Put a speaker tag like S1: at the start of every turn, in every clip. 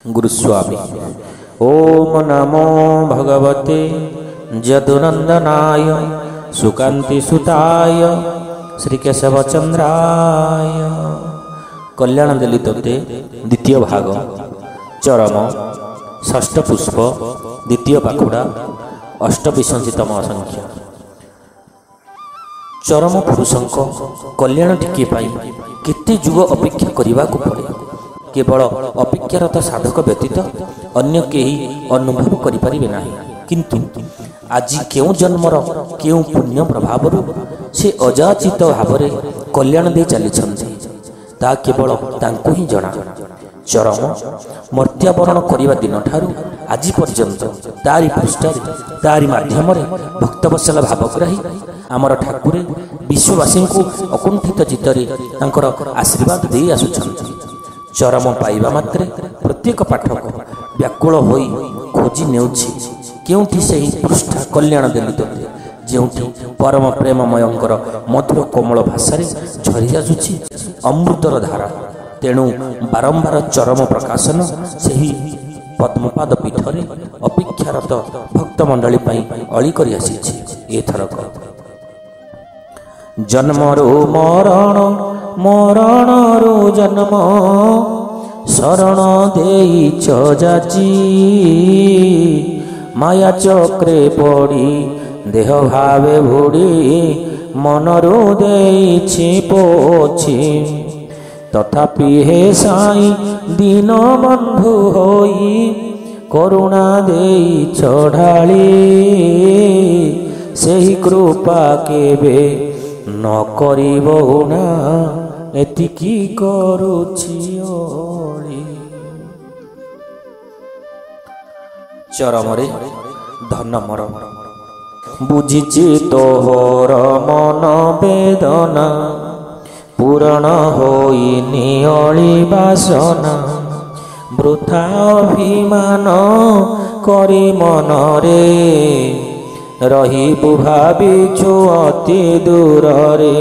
S1: गुरुस्वामी। ओम नमो भगवते जदुनंदनाय सुकांति सुताय श्री केशवचंद्राय। कल्याण देली तोते द्वितीय भाग चरम षष्ठ पुष्प द्वितीय पाखुड़ा अष्टविंशतितम संख्या। चरम पुरुषों कल्याण टिके पाई केते जुग अपेक्षा करने को पड़े। केवल अपेक्षारत साधक व्यतीत अन्य केही अनुभव करिपारिबे नाही। किंतु आज केउ जन्मर केउ पुण्य प्रभाव से अजाचित भाव कल्याण दे चली ता केवल तांको ही जना। चरम मर्त्यावरण करने दिन ठारू आज पर्यंत तारी पृष्ठारे तारी माध्यम भक्तवत्सल भावग्राही आमर ठाकुरे विश्ववासी को अकुंठित चित्तरे तांकर आशीर्वाद दे आसुछन्ति। चरम पाइबा मात्रे प्रत्येक पाठक व्याकुल होई खोजी नेउछि केउठी सही पृष्ठा कल्याण देली तोते जेउठी परम प्रेममयंकर मधुर कोमल भाषा झरी आसुछि अमृतर धारा। तेणु बारंबार चरम प्रकाशन सही पद्मपाद पीठरे अपेक्षारत भक्त मंडली अली करि आसीछि। एथरक जन्मरो मरण मरणरो जन्म शरण देइछ जाची माया चक्रे पड़ी देह भावे भुड़ी मनरो देइछि पोछि। तथापि हे साई दीन बंधु होई करुणा देइछ ढाली सेही कृपा केबे न करिबहु ना एतिकी करुछि ओळी। चरमरे धन मर बुझिछि तोहर मन वेदना पूरण होई नियली बासना वृथा अभिमान करी मनरे रहिबु भाविछु अति दूररे।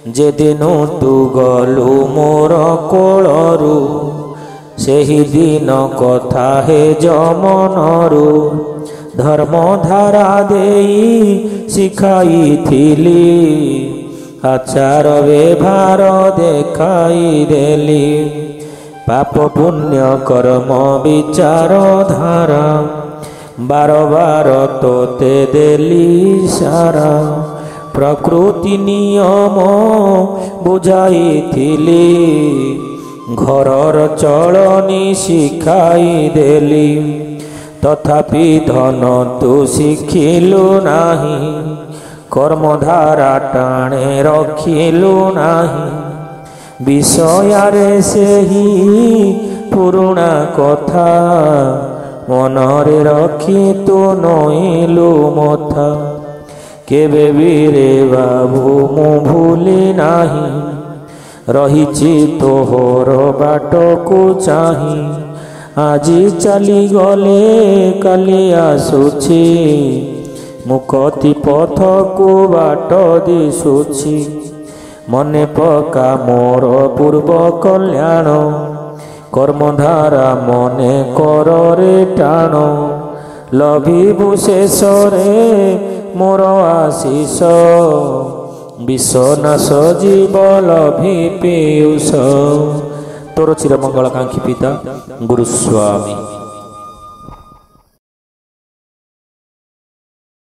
S1: जेदिनु तू गलु मोर कोलरु सेही दिन कथा हे जमनरु धर्म धारा देई शिखाइथिली आचार व्यवहार देखाई देली पाप पुण्य कर्म विचार धारा बार बार तोते देली सारा। प्रकृति नियम बुझाइथिली घरर चलनी शिखाई देली तथापि धन तू शिखिलु नाही कर्मधारा टाणे रखिलु नाही। विषयारे सेही पुरुणा कथा मनरे रखी तू नइलु मथा। केबे रे बाबू मु भूली नाही रहिछि तोहर बाट को चाही। आजी चली गले काली आसुछि मुक्ति पथ को बाट दिशुछि। मने पका मोर पूर्व कल्याण कर्मधारा मने कररे टाण लभिबु शेषरे मोर आशीष विश्वनाश जीव लभि पीयूष। तोर चिर मंगल कांक्षी पिता गुरुस्वामी।